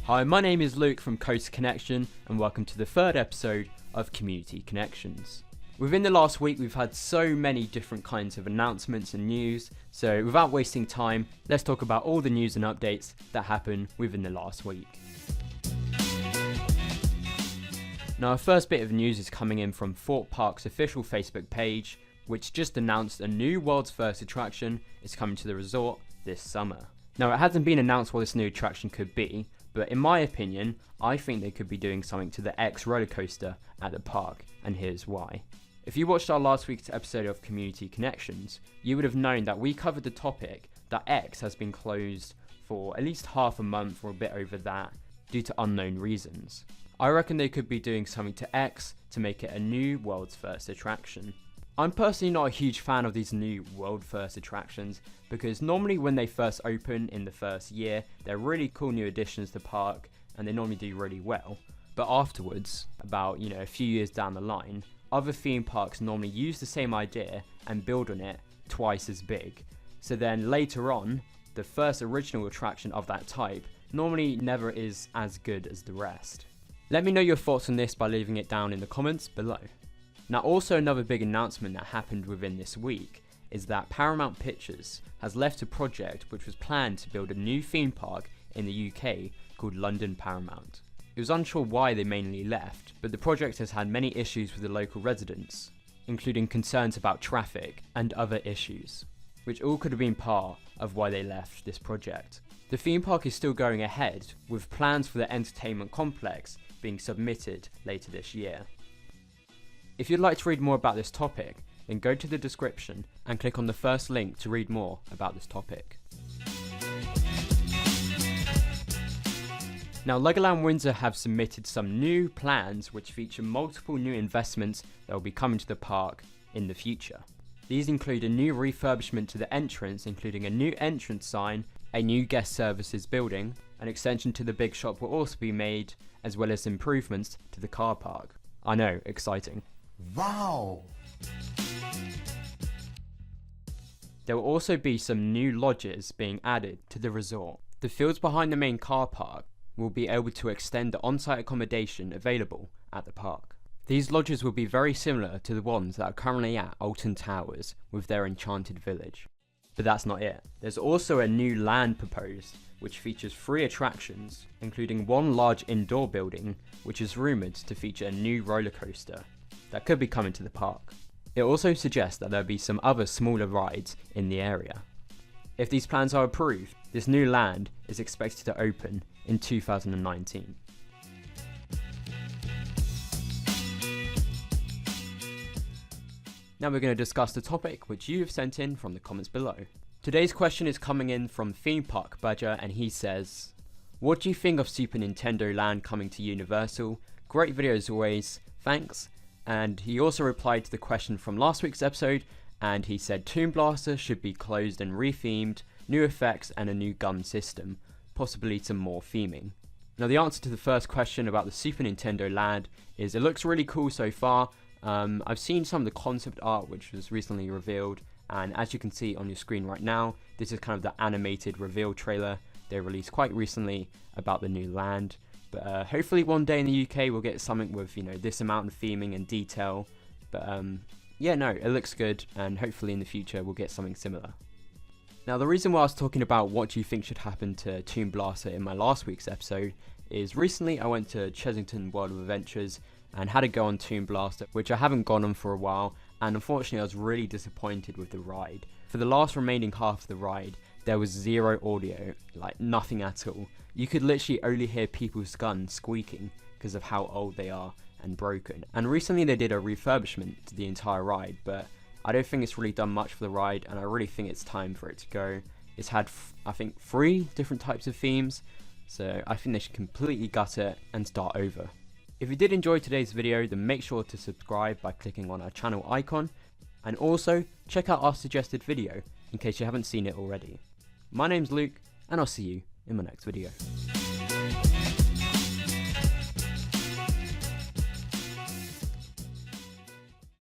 Hi, my name is Luke from Coast Connection and welcome to the third episode of Community Connections. Within the last week we've had so many different kinds of announcements and news, so without wasting time, let's talk about all the news and updates that happened within the last week. Now our first bit of news is coming in from Thorpe Park's official Facebook page, which just announced a new world's first attraction is coming to the resort this summer. Now it hasn't been announced what this new attraction could be, but in my opinion, I think they could be doing something to the X roller coaster at the park, and here's why. If you watched our last week's episode of Community Connections, you would have known that we covered the topic that X has been closed for at least half a month or a bit over that due to unknown reasons. I reckon they could be doing something to X to make it a new world's first attraction. I'm personally not a huge fan of these new world first attractions because normally when they first open in the first year, they're really cool new additions to the park and they normally do really well. But afterwards, about a few years down the line, other theme parks normally use the same idea and build on it twice as big. So then later on, the first original attraction of that type normally never is as good as the rest. Let me know your thoughts on this by leaving it down in the comments below. Now also another big announcement that happened within this week is that Paramount Pictures has left a project which was planned to build a new theme park in the UK called London Paramount. It was unsure why they mainly left, but the project has had many issues with the local residents, including concerns about traffic and other issues, which all could have been part of why they left this project. The theme park is still going ahead, with plans for the entertainment complex being submitted later this year. If you'd like to read more about this topic, then go to the description and click on the first link to read more about this topic. Now Legoland Windsor have submitted some new plans which feature multiple new investments that will be coming to the park in the future. These include a new refurbishment to the entrance, including a new entrance sign, a new guest services building, an extension to the big shop will also be made, as well as improvements to the car park. I know, exciting. Wow! There will also be some new lodges being added to the resort. The fields behind the main car park will be able to extend the on-site accommodation available at the park. These lodges will be very similar to the ones that are currently at Alton Towers with their enchanted village. But that's not it. There's also a new land proposed which features 3 attractions, including one large indoor building which is rumoured to feature a new roller coaster that could be coming to the park. It also suggests that there'll be some other smaller rides in the area. If these plans are approved, this new land is expected to open in 2019. Now we're going to discuss the topic which you have sent in from the comments below. Today's question is coming in from Theme Park Badger and he says, what do you think of Super Nintendo Land coming to Universal? Great video as always, thanks. And he also replied to the question from last week's episode and he said Toon Blaster should be closed and rethemed, new effects and a new gun system, possibly some more theming. Now the answer to the first question about the Super Nintendo Land is it looks really cool so far. I've seen some of the concept art which was recently revealed, and as you can see on your screen right now, this is kind of the animated reveal trailer they released quite recently about the new land. But hopefully one day in the UK we'll get something with this amount of theming and detail. But yeah, no, it looks good, and hopefully in the future we'll get something similar. Now the reason why I was talking about what do you think should happen to Toon Blaster in my last week's episode is recently I went to Chessington World of Adventures and had to go on Toon Blaster, which I haven't gone on for a while, and unfortunately I was really disappointed with the ride. For the last remaining half of the ride, there was zero audio, like nothing at all. You could literally only hear people's guns squeaking because of how old they are and broken. And recently they did a refurbishment to the entire ride, but I don't think it's really done much for the ride, and I really think it's time for it to go. It's had, I think, 3 different types of themes, so I think they should completely gut it and start over. If you did enjoy today's video, then make sure to subscribe by clicking on our channel icon, and also check out our suggested video in case you haven't seen it already. My name's Luke, and I'll see you in my next video.